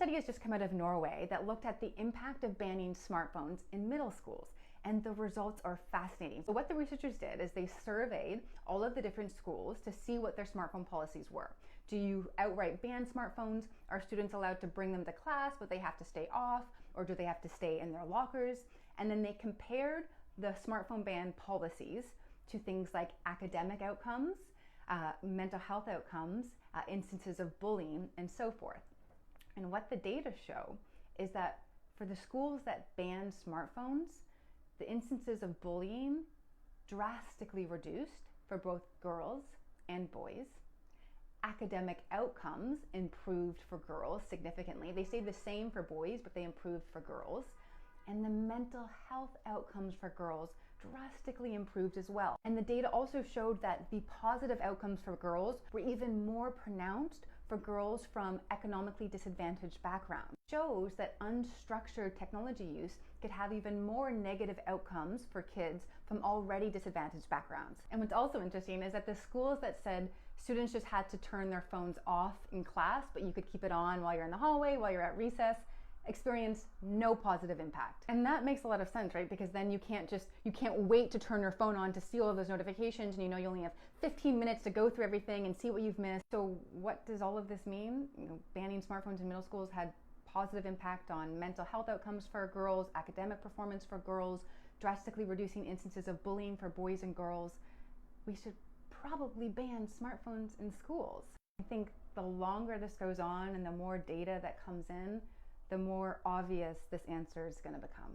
study has just come out of Norway that looked at the impact of banning smartphones in middle schools, and the results are fascinating. So what the researchers did is they surveyed all of the different schools to see what their smartphone policies were. Do you outright ban smartphones? Are students allowed to bring them to class, but they have to stay off, or do they have to stay in their lockers? And then they compared the smartphone ban policies to things like academic outcomes, mental health outcomes, instances of bullying, and so forth. And what the data show is that for the schools that banned smartphones, the instances of bullying drastically reduced for both girls and boys. Academic outcomes improved for girls significantly. They stayed the same for boys, but they improved for girls. And the mental health outcomes for girls drastically improved as well. And the data also showed that the positive outcomes for girls were even more pronounced for girls from economically disadvantaged backgrounds. It shows that unstructured technology use could have even more negative outcomes for kids from already disadvantaged backgrounds. And what's also interesting is that the schools that said students just had to turn their phones off in class, but you could keep it on while you're in the hallway, while you're at recess, experience no positive impact. And that makes a lot of sense, right? Because then you can't wait to turn your phone on to see all of those notifications, and you know you only have 15 minutes to go through everything and see what you've missed. So what does all of this mean? You know, banning smartphones in middle schools had positive impact on mental health outcomes for girls, academic performance for girls, drastically reducing instances of bullying for boys and girls. We should probably ban smartphones in schools. I think the longer this goes on and the more data that comes in, the more obvious this answer is going to become.